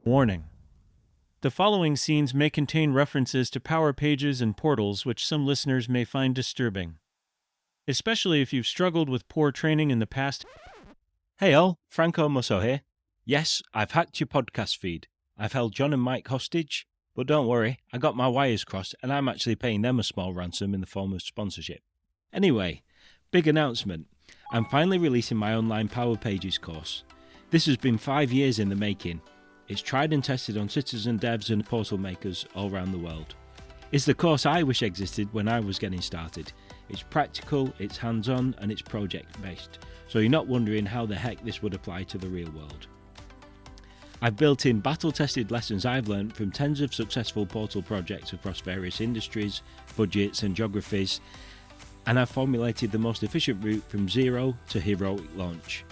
Warning. The following scenes may contain references to power pages and portals which some listeners may find disturbing, especially if you've struggled with poor training in the past. Hey all, Franco Musso here. Yes, I've hacked your podcast feed. I've held John and Mike hostage, but don't worry, I got my wires crossed and I'm actually paying them a small ransom in the form of sponsorship. Anyway, big announcement. I'm finally releasing my online Power Pages course. This has been 5 years in the making. It's tried and tested on citizen devs and portal makers all around the world. It's the course I wish existed when I was getting started. It's practical, it's hands-on, and it's project-based, so you're not wondering how the heck this would apply to the real world. I've built in battle-tested lessons I've learned from tens of successful portal projects across various industries, budgets, and geographies, and I've formulated the most efficient route from zero to heroic launch.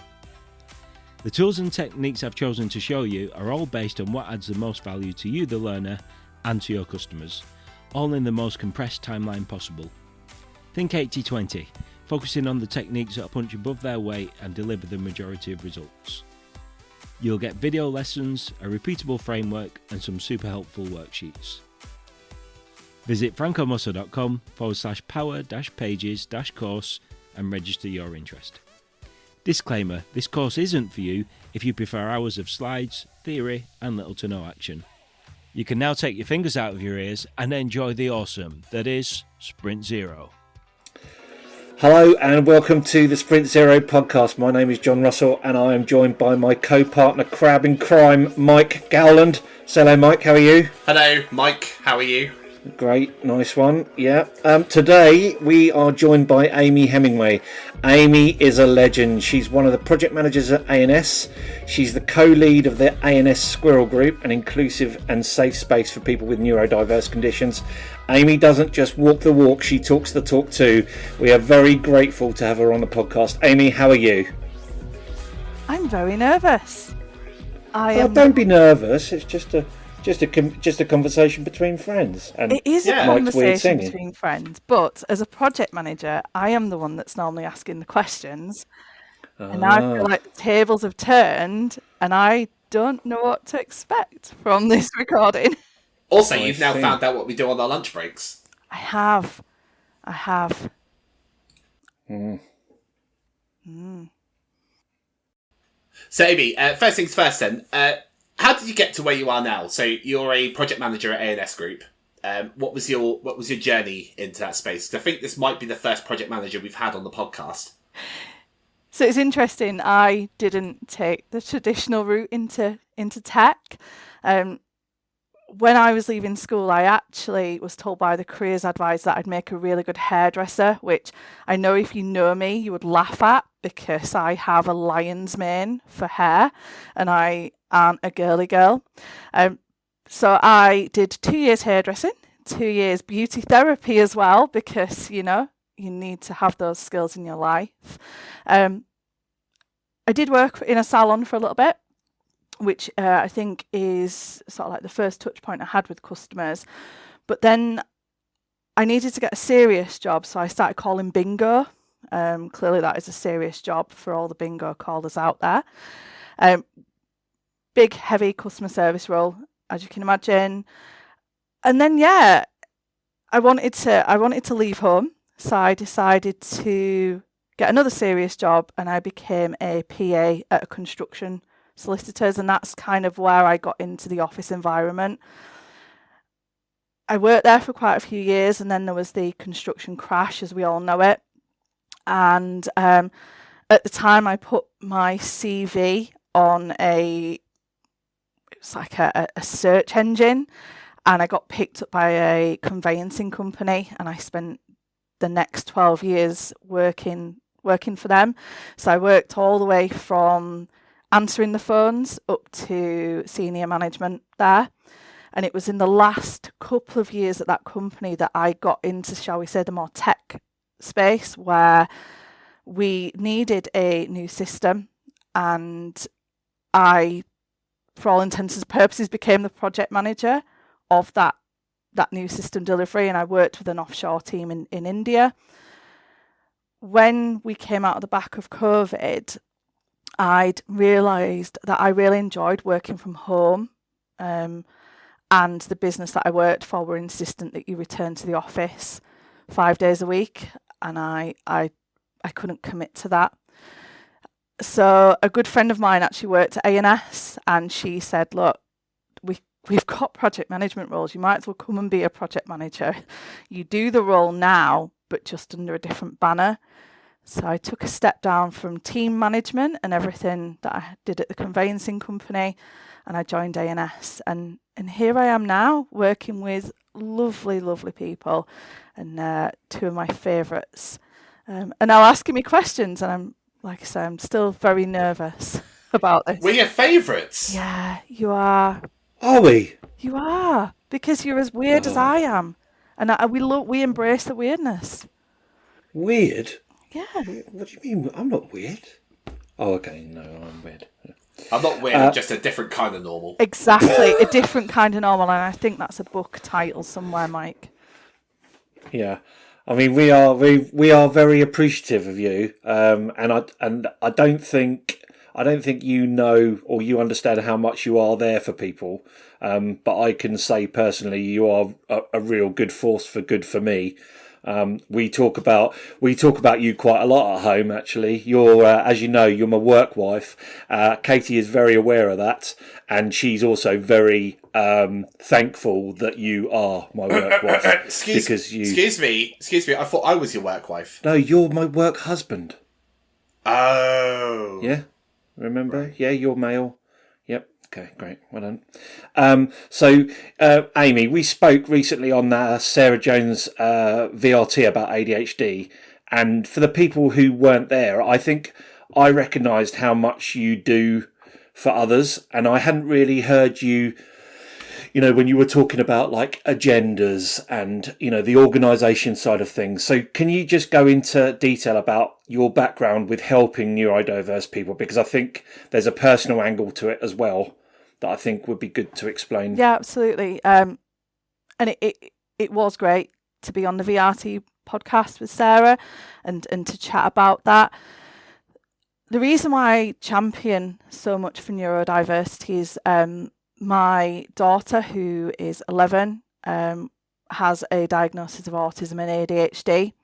The tools and techniques I've chosen to show you are all based on what adds the most value to you, the learner, and to your customers, all in the most compressed timeline possible. Think 80-20, focusing on the techniques that punch above their weight and deliver the majority of results. You'll get video lessons, a repeatable framework, and some super helpful worksheets. Visit francomusso.com/power-pages-course and register your interest. Disclaimer, this course isn't for you if you prefer hours of slides, theory, and little to no action. You can now take your fingers out of your ears and enjoy the awesome that is Sprint Zero. Hello and welcome to the Sprint Zero podcast. My name is John Russell and I am joined by my co-partner crab in crime, Mike Gowland. So hello Mike, how are you? Hello Mike, how are you? Great, nice one. Yeah. Today we are joined by Amy Hemingway. Amy is a legend. She's one of the project managers at ANS. She's the co-lead of the ANS Squirrel Group, an inclusive and safe space for people with neurodiverse conditions. Amy doesn't just walk the walk, she talks the talk too. We are very grateful to have her on the podcast. Amy, how are you? I'm very nervous. Don't be nervous. It's just a conversation between friends. And it is a conversation between friends, but as a project manager, I am the one that's normally asking the questions. And I feel like the tables have turned and I don't know what to expect from this recording. Also, you've now found out what we do on our lunch breaks. I have. So, Amy, first things first then. How did you get to where you are now? So you're a project manager at ANS Group. What was your journey into that space? 'Cause I think this might be the first project manager we've had on the podcast. So it's interesting. I didn't take the traditional route into tech. When I was leaving school, I actually was told by the careers advisor that I'd make a really good hairdresser, which I know if you know me, you would laugh at because I have a lion's mane for hair and I aren't a girly girl. So I did 2 years hairdressing, 2 years beauty therapy as well, because, you know, you need to have those skills in your life. I did work in a salon for a little bit, which I think is sort of like the first touch point I had with customers. But then I needed to get a serious job, so I started calling bingo. Clearly that is a serious job for all the bingo callers out there. Big, heavy customer service role, as you can imagine. And then, I wanted to leave home, so I decided to get another serious job, and I became a PA at a construction solicitors, and that's kind of where I got into the office environment. I worked there for quite a few years, and then there was the construction crash, as we all know it. And at the time, I put my CV on a search engine, and I got picked up by a conveyancing company, and I spent the next 12 years working for them. So I worked all the way from answering the phones up to senior management there. And it was in the last couple of years at that company that I got into, shall we say, the more tech space, where we needed a new system, and I, for all intents and purposes, became the project manager of that new system delivery, and I worked with an offshore team in India. When we came out of the back of COVID, I'd realised that I really enjoyed working from home and the business that I worked for were insistent that you return to the office 5 days a week, and I couldn't commit to that. So a good friend of mine actually worked at ANS, and she said, look, we've got project management roles. You might as well come and be a project manager. You do the role now, but just under a different banner. So I took a step down from team management and everything that I did at the conveyancing company, and I joined ANS. And here I am now, working with lovely, lovely people, and two of my favourites. And now asking me questions, and I'm, like I say, I'm still very nervous about this. We're your favourites. Yeah, you are. Are we? You are, because you're as weird as I am, and we embrace the weirdness. Weird? Yeah. What do you mean? I'm not weird. Oh, okay. No, I'm weird. I'm not weird. I'm just a different kind of normal. Exactly, a different kind of normal, and I think that's a book title somewhere, Mike. Yeah. I mean, we are very appreciative of you, and I don't think you know or you understand how much you are there for people. But I can say personally, you are a real good force for good for me. We talk about you quite a lot at home. Actually, you're as you know, you're my work wife. Katie is very aware of that, and she's also very thankful that you are my work wife. Excuse me. I thought I was your work wife. No, you're my work husband. Oh, yeah. Remember? Right. Yeah, you're male. Yep. Okay, great. Well done. So, Amy, we spoke recently on Sarah Jones' VRT about ADHD, and for the people who weren't there, I think I recognised how much you do for others, and I hadn't really heard you, when you were talking about like agendas and, the organisation side of things. So can you just go into detail about your background with helping neurodiverse people? Because I think there's a personal angle to it as well that I think would be good to explain. Yeah, absolutely. And it was great to be on the VRT podcast with Sarah and to chat about that. The reason why I champion so much for neurodiversity is my daughter, who is 11, has a diagnosis of autism and ADHD.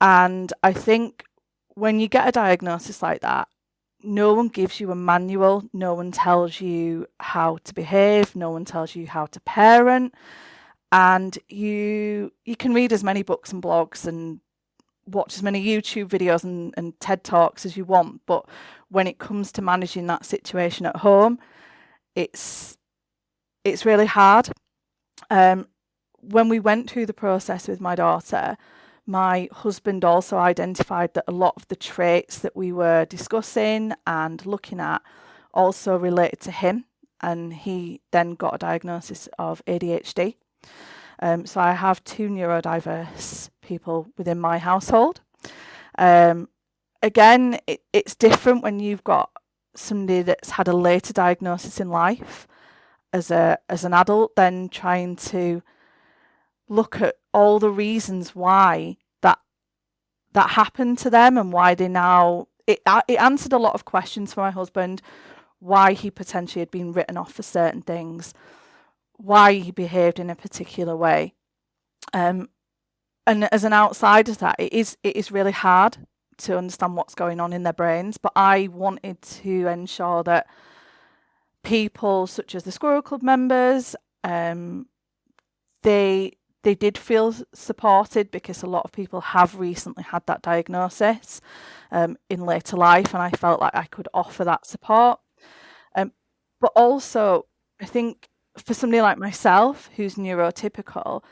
And I think when you get a diagnosis like that, no one gives you a manual, no one tells you how to behave, no one tells you how to parent. And you can read as many books and blogs and watch as many YouTube videos and TED Talks as you want. But when it comes to managing that situation at home, it's really hard. When we went through the process with my daughter, my husband also identified that a lot of the traits that we were discussing and looking at also related to him, and he then got a diagnosis of ADHD. So I have two neurodiverse people within my household. Again, it's different when you've got somebody that's had a later diagnosis in life as an adult, then trying to look at all the reasons why that happened to them and why they now it answered a lot of questions for my husband, why he potentially had been written off for certain things, why he behaved in a particular way, and as an outsider to that, it is really hard to understand what's going on in their brains. But I wanted to ensure that people such as the Squirrel Club members, they did feel supported, because a lot of people have recently had that diagnosis in later life, and I felt like I could offer that support. But also, I think for somebody like myself who's neurotypical,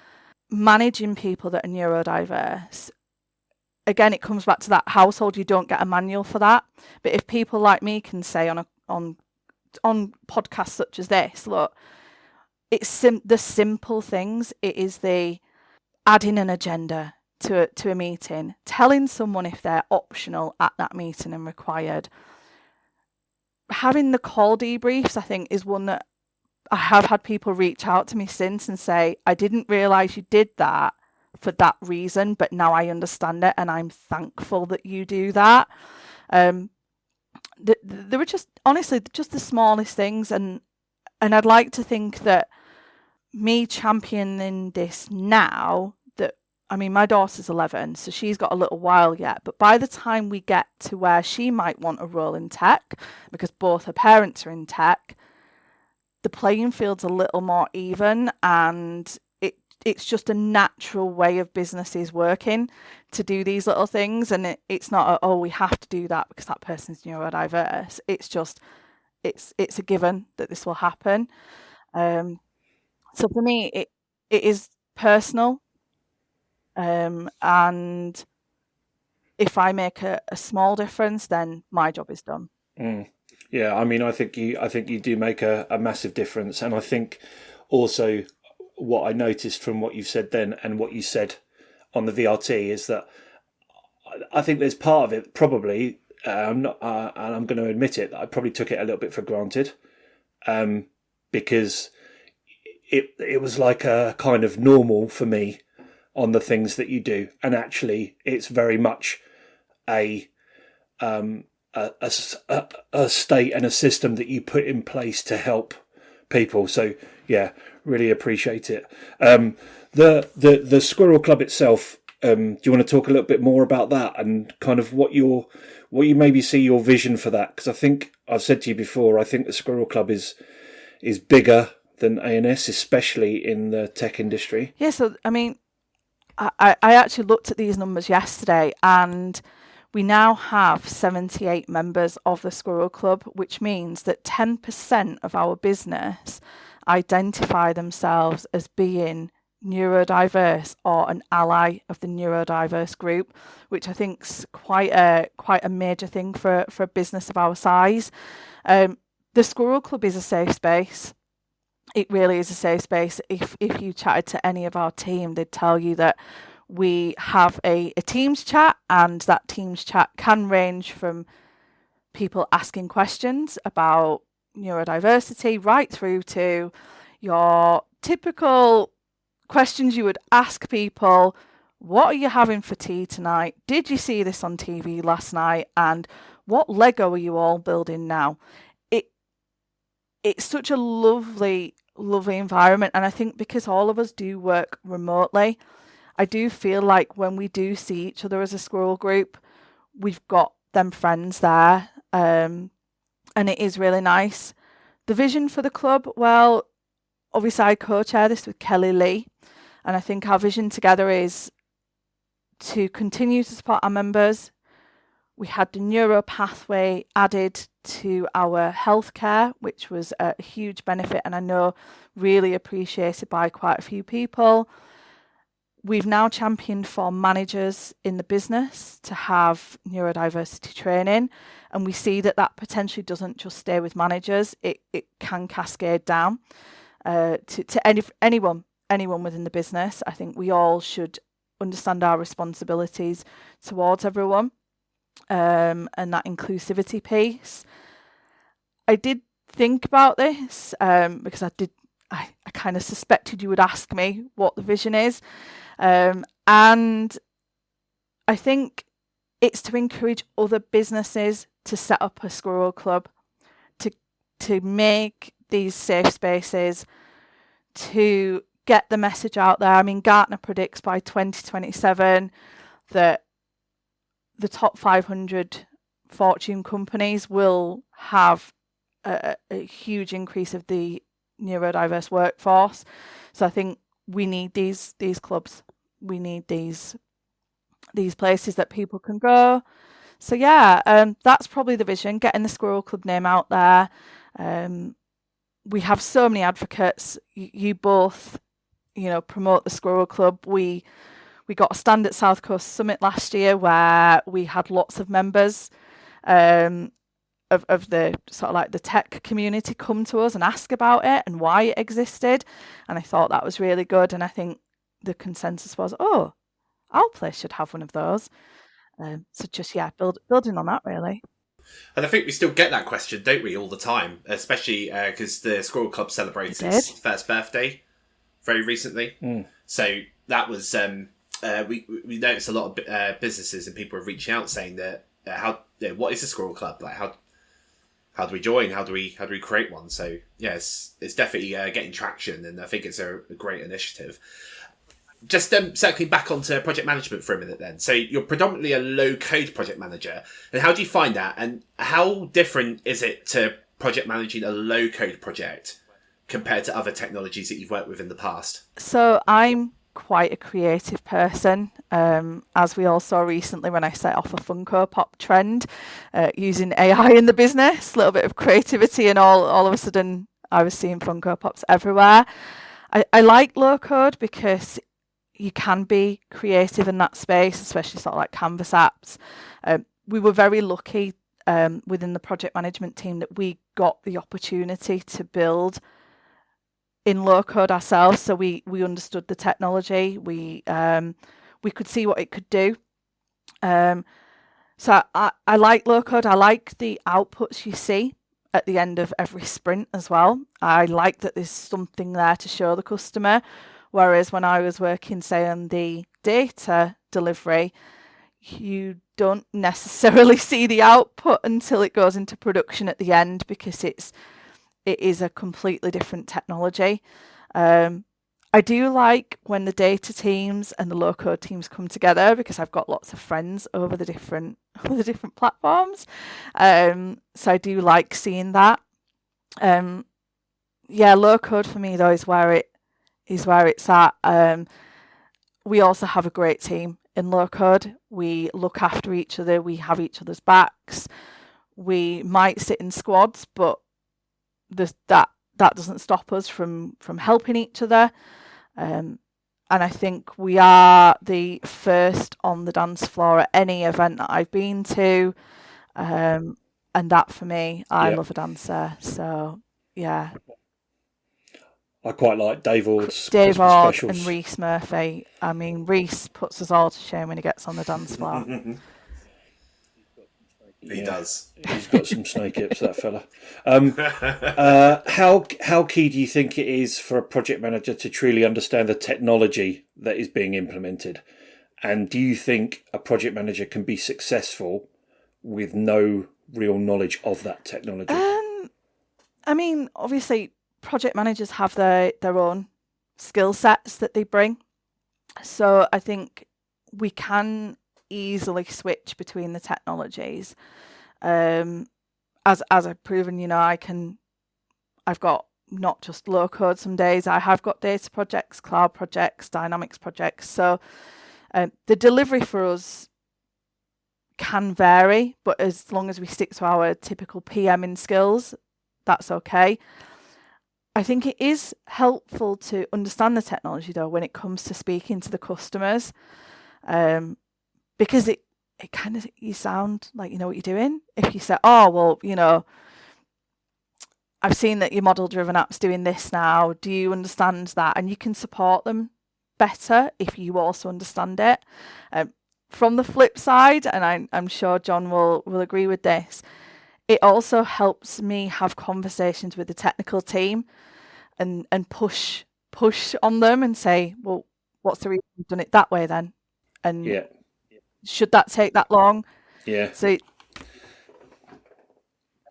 managing people that are neurodiverse, again, it comes back to that household. You don't get a manual for that. But if people like me can say on podcasts such as this, look, it's the simple things. It is the adding an agenda to a meeting, telling someone if they're optional at that meeting and required. Having the call debriefs, I think, is one that I have had people reach out to me since and say, I didn't realise you did that for that reason, but now I understand it and I'm thankful that you do that. There were just, honestly, just the smallest things. And And I'd like to think that me championing this now, that, I mean, my daughter's 11, so she's got a little while yet, but by the time we get to where she might want a role in tech, because both her parents are in tech, the playing field's a little more even, and it's just a natural way of businesses working to do these little things. And it's not we have to do that because that person's neurodiverse. It's just, it's a given that this will happen. So for me, it is personal. And if I make a small difference, then my job is done. Yeah, I mean, I think you do make a massive difference, and I think also what I noticed from what you've said then and what you said on the VRT is that I think there's part of it probably, and I'm going to admit it, that I probably took it a little bit for granted, because it was like a kind of normal for me on the things that you do, and actually it's very much a state and a system that you put in place to help people. So yeah, really appreciate it. The Squirrel Club itself, do you want to talk a little bit more about that and kind of what you maybe see your vision for that? Because I think I've said to you before, I think the Squirrel Club is bigger than ANS, especially in the tech industry. Yeah, so I mean, I actually looked at these numbers yesterday, and we now have 78 members of the Squirrel Club, which means that 10% of our business identify themselves as being neurodiverse or an ally of the neurodiverse group, which I think is quite a major thing for a business of our size. The Squirrel Club is a safe space. It really is a safe space. If you chatted to any of our team, they'd tell you that we have a Teams chat, and that Teams chat can range from people asking questions about neurodiversity right through to your typical questions you would ask people. What are you having for tea tonight? Did you see this on TV last night? And what Lego are you all building now? It's such a lovely environment. And I think because all of us do work remotely, I do feel like when we do see each other as a squirrel group, we've got them friends there. And it is really nice. The vision for the club, well, obviously I co-chair this with Kelly Lee. And I think our vision together is to continue to support our members. We had the neuro pathway added to our healthcare, which was a huge benefit, and I know really appreciated by quite a few people. We've now championed for managers in the business to have neurodiversity training, and we see that potentially doesn't just stay with managers, it can cascade down to anyone within the business. I think we all should understand our responsibilities towards everyone. And that inclusivity piece. I did think about this because I kind of suspected you would ask me what the vision is. And I think it's to encourage other businesses to set up a Squirrel Club, to make these safe spaces, to get the message out there. I mean, Gartner predicts by 2027 that the top 500 Fortune companies will have a huge increase of the neurodiverse workforce. So I think we need these clubs. We need these places that people can go. So yeah, that's probably the vision, getting the Squirrel Club name out there. We have so many advocates. You both, promote the Squirrel Club. We got a stand at South Coast Summit last year where we had lots of members of the sort of like the tech community come to us and ask about it and why it existed. And I thought that was really good. And I think the consensus was, our place should have one of those. So just, building on that really. And I think we still get that question, don't we, all the time, especially because the Squirrel Club celebrated its first birthday very recently. So that was... we noticed a lot of businesses and people are reaching out saying that what is the Squirrel Club, like how do we join? How do we create one? So yeah, it's definitely getting traction, and I think it's a great initiative. Just circling back onto project management for a minute then. So you're predominantly a low-code project manager. And how do you find that? And how different is it to project managing a low-code project compared to other technologies that you've worked with in the past? So I'm quite a creative person, as we all saw recently when I set off a Funko Pop trend, using AI in the business, a little bit of creativity, and all of a sudden I was seeing Funko Pops everywhere. I like low-code because you can be creative in that space, especially sort of like Canvas apps. We were very lucky within the project management team that we got the opportunity to build in low code ourselves. So we understood the technology. We could see what it could do. So I like low code. I like the outputs you see at the end of every sprint as well. I like that there's something there to show the customer. Whereas when I was working, say, on the data delivery, you don't necessarily see the output until it goes into production at the end, because it is a completely different technology. I do like when the data teams and the low code teams come together, because I've got lots of friends over the different platforms. So I do like seeing that. Yeah, low code for me though is where it's at. We also have a great team in low code. We look after each other. We have each other's backs. We might sit in squads, but that doesn't stop us from helping each other. And I think we are the first on the dance floor at any event that I've been to. And that for me, I love a dancer. So yeah. I quite like Dave Ord's Dave Christmas Ord specials. and Reese Murphy. I mean, Reese puts us all to shame when he gets on the dance floor. He does. He's got some snake hips, that fella. How key do you think it is for a project manager to truly understand the technology that is being implemented? And do you think a project manager can be successful with no real knowledge of that technology? I mean, obviously, project managers have their own skill sets that they bring. So I think we can easily switch between the technologies. As I've proven, I've got not just low code some days. I have got data projects, cloud projects, dynamics projects. So the delivery for us can vary, but as long as we stick to our typical PMing skills, that's okay. I think it is helpful to understand the technology though when it comes to speaking to the customers, because it kind of, you sound like you know what you're doing. If you say, oh well, I've seen that your model driven app's doing this now, do you understand that? And you can support them better if you also understand it. From the flip side, and I'm sure John will agree with this, it also helps me have conversations with the technical team and push on them and say, well, what's the reason you've done it that way then? And should that take that long? Yeah. So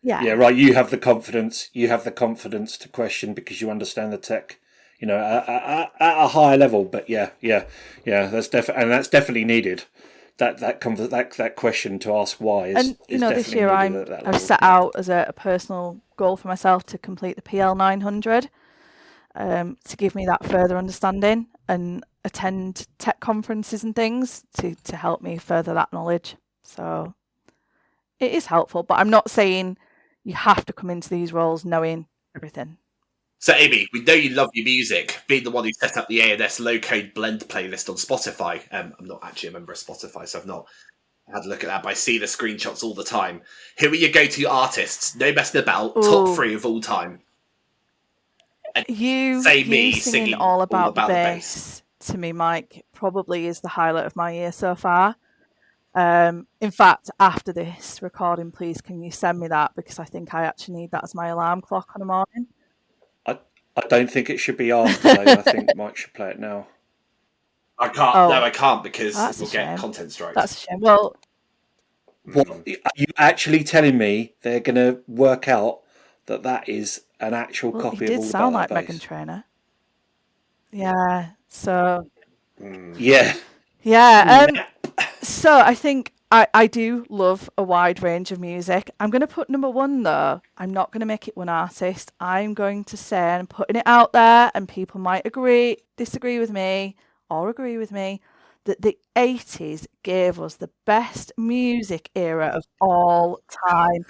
yeah, right. You have the confidence. To question because you understand the tech, at a higher level. But yeah. That's definitely needed. That question to ask why is this year I've set out as a personal goal for myself to complete the PL 900, to give me that further understanding and attend tech conferences and things to help me further that knowledge. So it is helpful, but I'm not saying you have to come into these roles knowing everything. So, Amy, we know you love your music, being the one who set up the ANS low-code blend playlist on Spotify. I'm not actually a member of Spotify, so I've not had a look at that, but I see the screenshots all the time. Who are your go-to artists? No messing about, top 3 of all time. And you singing all about the bass, to me, Mike, probably is the highlight of my year so far. In fact, after this recording, please, can you send me that? Because I think I actually need that as my alarm clock on a morning. I don't think it should be after, though. I think Mike should play it now. I can't. No, I can't because we'll get content strikes. That's a shame. Well, What are you actually telling me? They're going to work out that is an actual Well, he copy of did All sound About like That Meghan Bass? Trainor. Yeah. So Yeah. yeah. So I think I do love a wide range of music. I'm going to put number one though. I'm not going to make it one artist. I'm going to say, and I'm putting it out there, and people might disagree with me, or agree with me, that the 80s gave us the best music era of all time.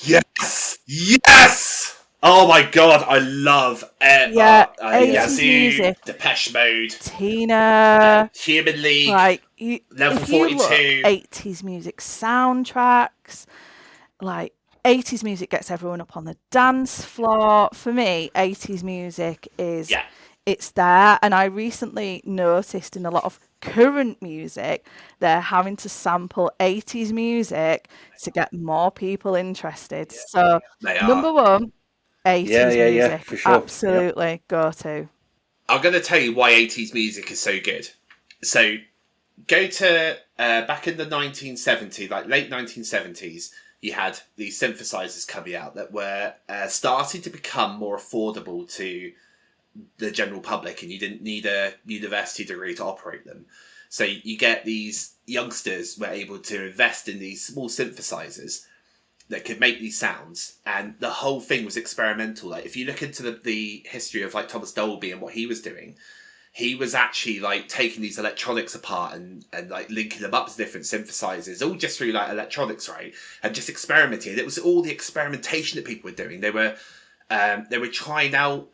Yes! Yes! Oh my god, I love Yeah, 80s Yazoo, music, Depeche Mode, Tina, Human League, like Level if you look 42. 80s music soundtracks, like 80s music gets everyone up on the dance floor. For me, 80s music is Yeah. it's there. And I recently noticed in a lot of current music, they're having to sample 80s music to get more people interested. So They number are. one, 80s Yeah, music. for sure. Yep. Absolutely go to. I'm going to tell you why 80s music is so good. So, go to back in the 1970s, like late 1970s, you had these synthesizers coming out that were starting to become more affordable to the general public, and you didn't need a university degree to operate them. So you get these youngsters were able to invest in these small synthesizers that could make these sounds, and the whole thing was experimental. Like if you look into the history of like Thomas Dolby and what he was doing, he was actually like taking these electronics apart and like linking them up to different synthesizers, all just through like electronics, right? And just experimenting. And it was all the experimentation that people were doing. They were trying out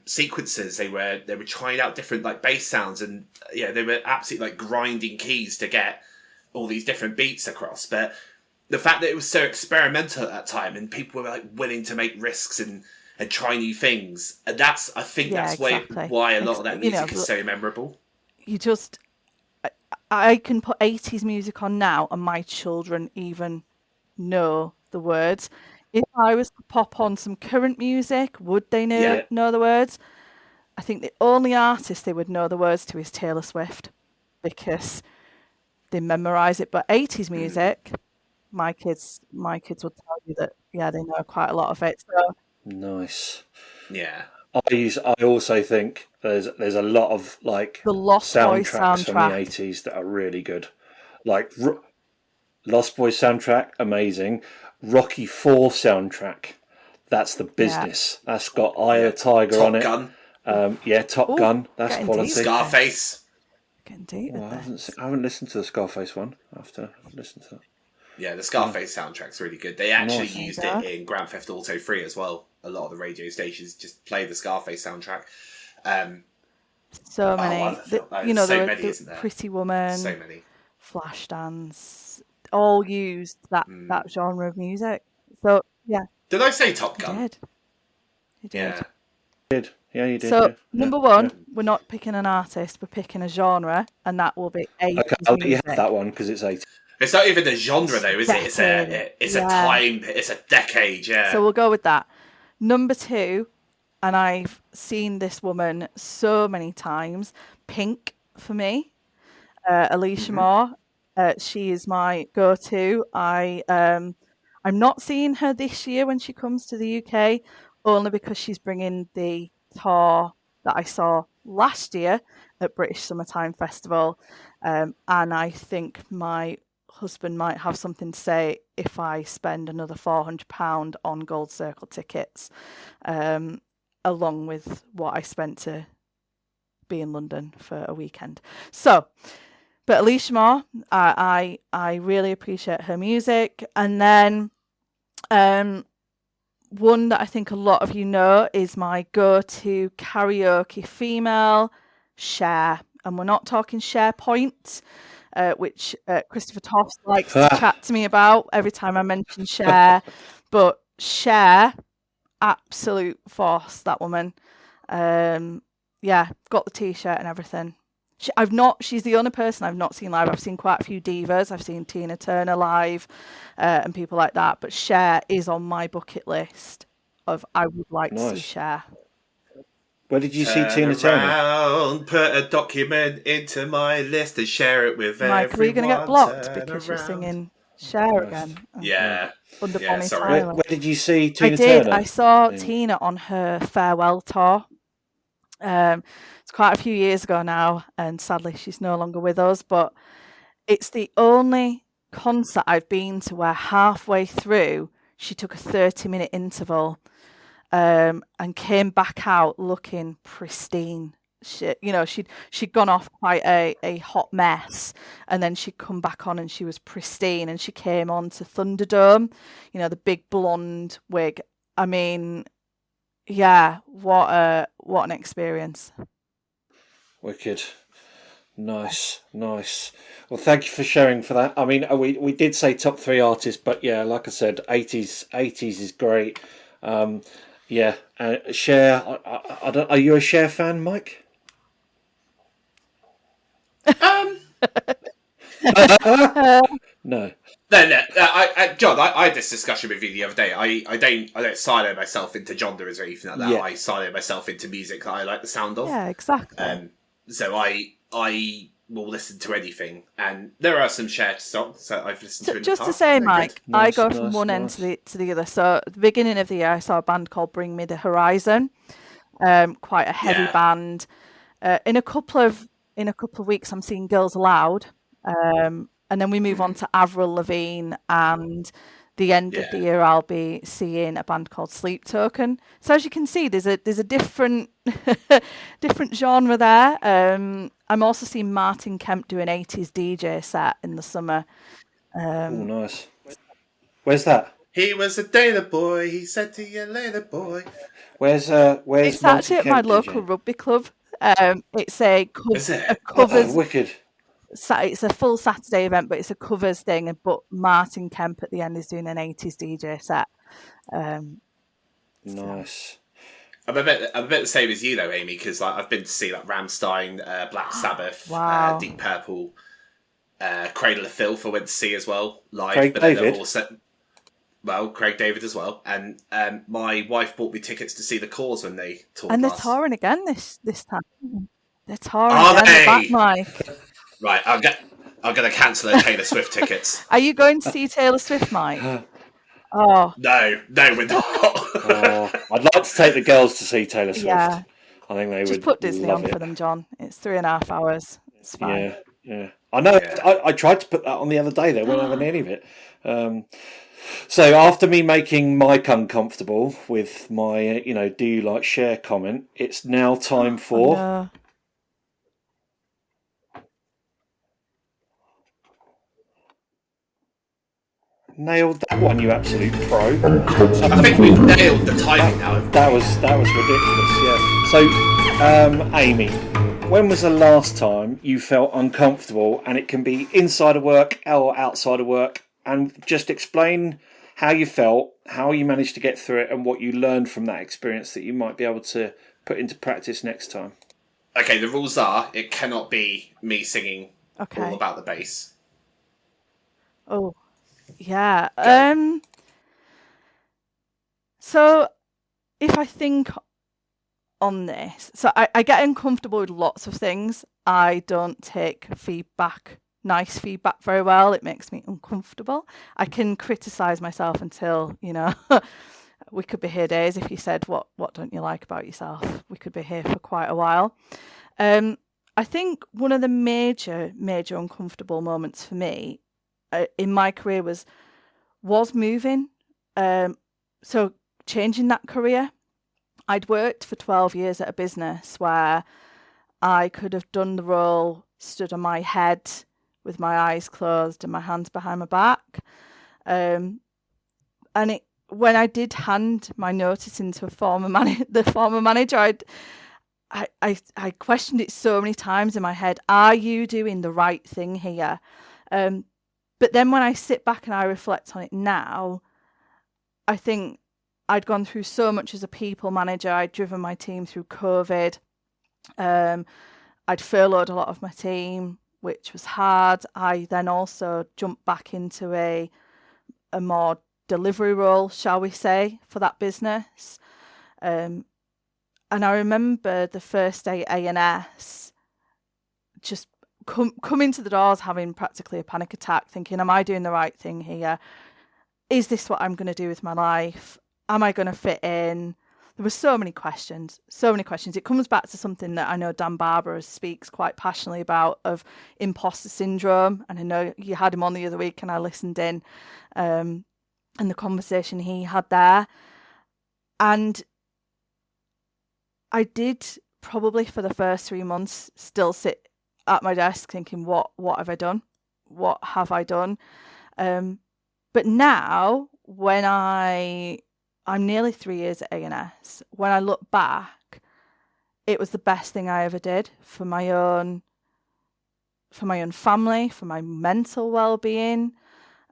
sequences. They were trying out different like bass sounds, and they were absolutely like grinding keys to get all these different beats across. But the fact that it was so experimental at that time, and people were like willing to make risks and try new things, and I think Yeah, that's exactly. why a lot of that You know, music is so memorable. you just I can put 80s music on now and my children even know the words. If I was to pop on some current music, would they Yeah. know the words? I think the only artist they would know the words to is Taylor Swift, because they memorize it. But 80s music, my kids will tell you that they know quite a lot of it. So Nice. Yeah. I also think there's a lot of like the Lost Boys soundtracks from the soundtrack. 80s that are really good. Like Lost Boys soundtrack, amazing. Rocky 4 soundtrack, that's the business. That's got Eye of the Tiger on it. Gun. Top Ooh, Gun, that's getting quality. deep. Scarface. Getting deep with this. I haven't listened to the Scarface one. I have to listen to that. Yeah, the Scarface soundtrack's really good. They actually Nice. used it in Grand Theft Auto 3 as well. A lot of the radio stations just play the Scarface soundtrack. So many. So many, isn't there? Pretty Woman, So many. Flashdance, all used that genre of music. So yeah, Did I say Top Gun? He did. Yeah. Yeah, you did. So yeah. number one, we're not picking an artist, we're picking a genre, and that will be 80s Okay, I'll let you music. have that one because it's 80. It's not even a genre though, is it? It's a time. It's a decade. Yeah. So we'll go with that. Number two, and I've seen this woman so many times. Pink for me, Alicia Moore. She is my go-to. I'm not seeing her this year when she comes to the UK, only because she's bringing the tour that I saw last year at British Summertime Festival, and I think my husband might have something to say if I spend another £400 on Gold Circle tickets, along with what I spent to be in London for a weekend. So, but Alicia Moore, I really appreciate her music. And then one that I think a lot of you know is my go-to karaoke female, Cher. And we're not talking SharePoint, which Christopher Toffs likes to chat to me about every time I mention Cher. But Cher, absolute force, that woman. Got the t-shirt and everything. She's the only person I've not seen live. I've seen quite a few divas. I've seen Tina Turner live and people like that. But Cher is on my bucket list of I would like to see Cher. Where did you see Tina Turner? Put a document into my list and share it with Mike, everyone. are you going to get blocked because you're singing Cher Nice. again. Yeah. Under Yeah, Bonnie sorry. Tyler. Where did you see I Tina did. Turner? I saw Amy? Tina on her farewell tour. It's quite a few years ago now, and sadly she's no longer with us, but it's the only concert I've been to where halfway through she took a 30-minute interval and came back out looking pristine. She'd gone off quite a hot mess, and then she'd come back on and she was pristine, and she came on to Thunderdome, the big blonde wig. I mean, yeah, what an experience. Wicked. Nice. Well, thank you for sharing for that. I mean, we did say top 3 artists, but yeah, like I said, 80s is great. Yeah, Cher. I don't. Are you a Cher fan, Mike? No. No. John, I had this discussion with you the other day. I don't silo myself into genres or anything like that. Yeah. I silo myself into music that I like the sound of. Yeah, exactly. So I will listen to anything, and there are some shared songs that I've listened to in Just the to past. say, Very Mike, good. I go from one end to the other. So at the beginning of the year, I saw a band called Bring Me the Horizon. Quite a heavy band. In a couple of weeks, I'm seeing Girls Aloud, and then we move on to Avril Lavigne, and the end of the year I'll be seeing a band called Sleep Token. So as you can see, there's a different different genre there. I'm also seeing Martin Kemp do an 80s DJ set in the summer. Oh, nice. Where's that? He was a data boy. He said to you later, boy. Where's It's Martin actually at Kemp my local DJ? rugby club. It's a Is it? covers. Wicked. It's a full Saturday event, but it's a covers thing. But Martin Kemp at the end is doing an 80s DJ set. Nice. I'm a bit the same as you though, Amy, because I've been to see Rammstein, Black Sabbath, Wow. Deep Purple, Cradle of Filth. I went to see as well live. Craig but David? Also, well, Craig David as well, and my wife bought me tickets to see the Cause when they toured. And they're last. touring again this time. They're touring Are again. they? Back, Mike. Right, I'm going to cancel the Taylor Swift tickets. Are you going to see Taylor Swift, Mike? Oh. No, we're not. I'd like to take the girls to see Taylor Swift. Yeah. I think they would. Just put Disney love on it. for them, John. It's 3.5 hours. It's fine. Yeah. I know. Yeah. I tried to put that on the other day. They weren't having any of it. So after me making Mike uncomfortable with my, do you like Cher comment, it's now time for. No. Nailed that one, you absolute pro. I think we've nailed the timing now. That was ridiculous. Yeah. So, Amy, when was the last time you felt uncomfortable? And it can be inside of work or outside of work. And just explain how you felt, how you managed to get through it, and what you learned from that experience that you might be able to put into practice next time. Okay, the rules are it cannot be me singing all about the bass. Oh, yeah. So if I think on this, so I get uncomfortable with lots of things. I don't take nice feedback very well. It makes me uncomfortable. I can criticize myself until, we could be here days. If you said, what don't you like about yourself? We could be here for quite a while. I think one of the major uncomfortable moments for me in my career was moving. So changing that career. I'd worked for 12 years at a business where I could have done the role, stood on my head with my eyes closed and my hands behind my back. And when I did hand my notice into the former manager, I questioned it so many times in my head. Are you doing the right thing here? But then when I sit back and I reflect on it now, I think I'd gone through so much as a people manager. I'd driven my team through COVID. I'd furloughed a lot of my team, which was hard. I then also jumped back into a more delivery role, shall we say, for that business. And I remember the first day at ANS, just come into the doors having practically a panic attack, thinking, am I doing the right thing here? Is this what I'm going to do with my life? Am I going to fit in? There were so many questions. It comes back to something that I know Dan Barber speaks quite passionately about, of imposter syndrome. And I know you had him on the other week and I listened in, and the conversation he had there. And I did probably for the first 3 months still sit at my desk thinking, what have I done? What have I done? But now, when I'm nearly 3 years at ANS, when I look back, it was the best thing I ever did for my own family, for my mental well-being,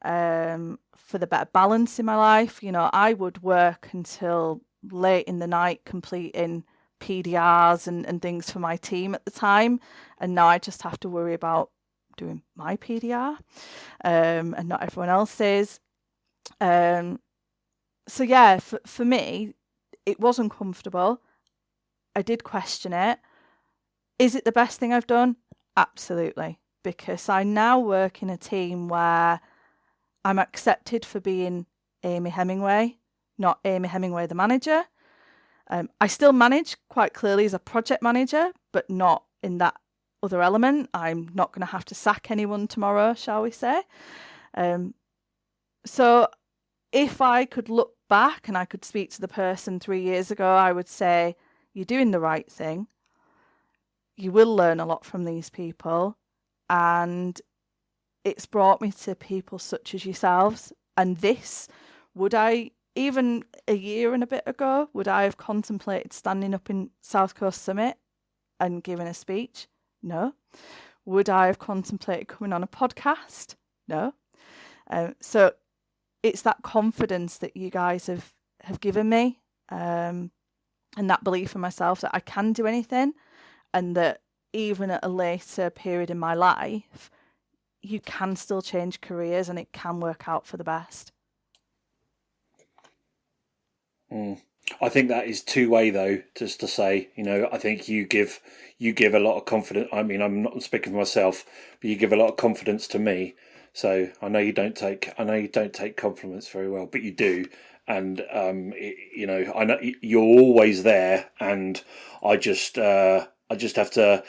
for the better balance in my life. You know, I would work until late in the night completing PDRs and things for my team at the time, and now I just have to worry about doing my PDR, and not everyone else's. So yeah, for me, it was uncomfortable. I did question it. Is it the best thing I've done? Absolutely, because I now work in a team where I'm accepted for being Amy Hemingway, not Amy Hemingway the manager. I still manage quite clearly as a project manager, but not in that other element. I'm not going to have to sack anyone tomorrow, shall we say. So if I could look back and I could speak to the person 3 years ago, I would say, you're doing the right thing. You will learn a lot from these people. And it's brought me to people such as yourselves. And this, would I, even a year and a bit ago, would I have contemplated standing up in South Coast Summit and giving a speech? No. Would I have contemplated coming on a podcast? No. So it's that confidence that you guys have given me, and that belief in myself that I can do anything, and that even at a later period in my life, you can still change careers and it can work out for the best. I think that is two-way though, just to say, you know, I think you give a lot of confidence. I mean, I'm not speaking for myself, but you give a lot of confidence to me. So I know you don't take compliments very well, but you do. And, you know, I know you're always there, and I just have to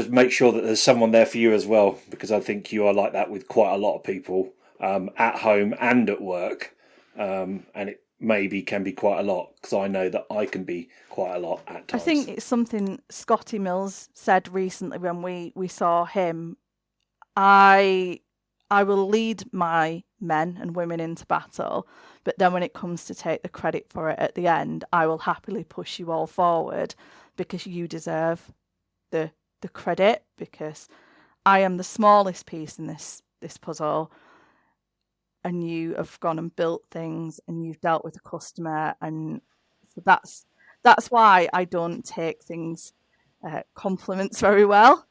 make sure that there's someone there for you as well, because I think you are like that with quite a lot of people, at home and at work. And it maybe can be quite a lot, because I know that I can be quite a lot at times. I think it's something Scotty Mills said recently when we saw him. I will lead my men and women into battle, but then when it comes to take the credit for it at the end, I will happily push you all forward, because you deserve the credit, because I am the smallest piece in this puzzle, and you have gone and built things and you've dealt with the customer, and so that's why I don't take things compliments very well.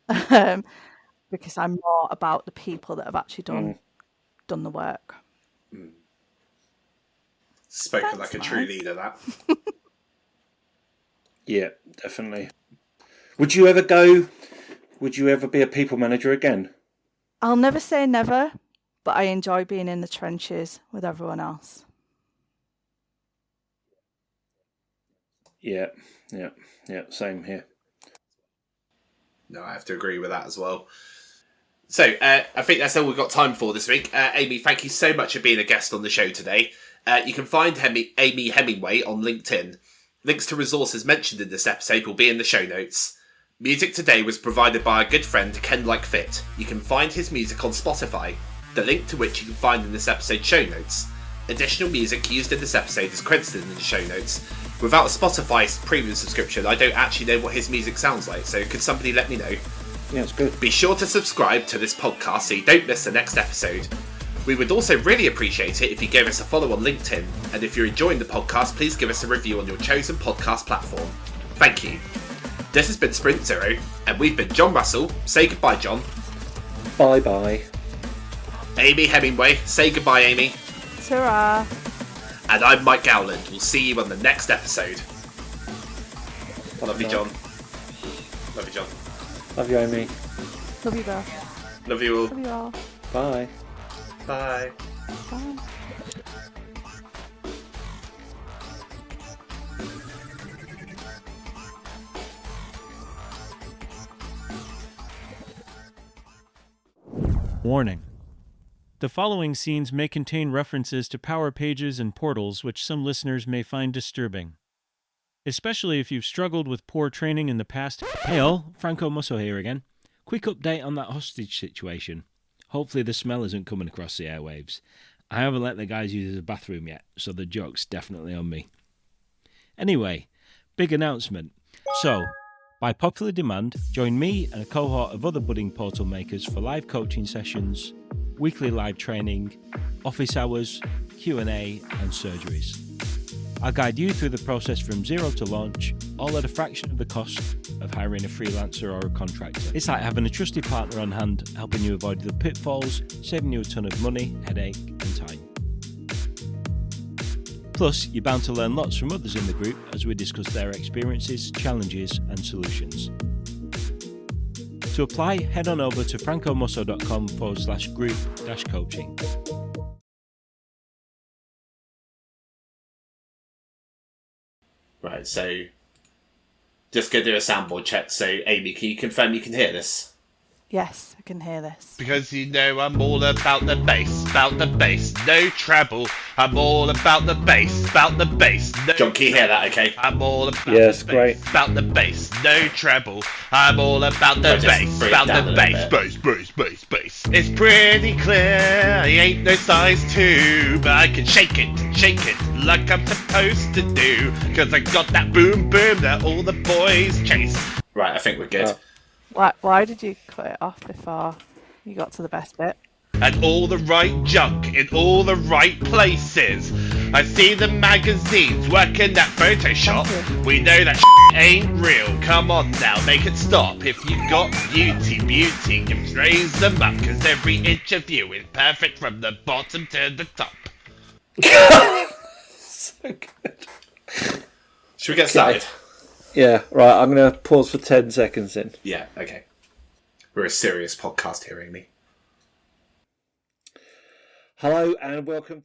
Because I'm more about the people that have actually done the work. Spoken Thanks, like a Mike. true leader, that. Yeah, definitely. Would you ever be a people manager again? I'll never say never, but I enjoy being in the trenches with everyone else. Yeah, same here. No, I have to agree with that as well. So, I think that's all we've got time for this week. Amy, thank you so much for being a guest on the show today. You can find Amy Hemingway on LinkedIn. Links to resources mentioned in this episode will be in the show notes. Music today was provided by our good friend Ken Like Fit. You can find his music on Spotify, the link to which you can find in this episode's show notes. Additional music used in this episode is credited in the show notes. Without a Spotify premium subscription, I don't actually know what his music sounds like, so could somebody let me know? Yeah, it's good. Be sure to subscribe to this podcast so you don't miss the next episode. We would also really appreciate it if you gave us a follow on LinkedIn, and if you're enjoying the podcast, please give us a review on your chosen podcast platform. Thank you. This has been Sprint Zero, and we've been John Russell. Say goodbye, John. Bye-bye. Amy Hemingway. Say goodbye, Amy. Ta-ra. And I'm Mike Gowland. We'll see you on the next episode. Love you, John. Love you, John. Love you, Amy. Love you both. Love you all. Love you all. Bye. Bye. Bye. Warning. The following scenes may contain references to power pages and portals which some listeners may find disturbing, especially if you've struggled with poor training in the past. Hey all, Franco Musso here again. Quick update on that hostage situation. Hopefully the smell isn't coming across the airwaves. I haven't let the guys use the bathroom yet, so the joke's definitely on me. Anyway, big announcement. So, by popular demand, join me and a cohort of other budding portal makers for live coaching sessions, weekly live training, office hours, Q&A and surgeries. I'll guide you through the process from zero to launch, all at a fraction of the cost of hiring a freelancer or a contractor. It's like having a trusted partner on hand, helping you avoid the pitfalls, saving you a ton of money, headache and time. Plus, you're bound to learn lots from others in the group as we discuss their experiences, challenges and solutions. To apply, head on over to francomusso.com/group-coaching. Right, so just go do a soundboard check. So, Amy, can you confirm you can hear this? Yes, I can hear this. Because you know I'm all about the bass, no treble. I'm all about the bass, no... John, can you hear that okay? I'm all about Yes, the great. bass, about the bass, no treble. I'm all about the bass, about the bass, bass. It's pretty clear, I ain't no size 2, but I can shake it like I'm supposed to do. Cause I got that boom boom that all the boys chase. Right, I think we're good. Why did you cut it off before you got to the best bit? And all the right junk in all the right places. I see the magazines working that Photoshop. Thank you. We know that ain't real. Come on now, make it stop. If you've got beauty, you raise them up. Cause every inch of you is perfect from the bottom to the top. So good. Should we get started? Yeah, right, I'm going to pause for 10 seconds then. Yeah, okay. We're a serious podcast here, Amy. Hello and welcome to...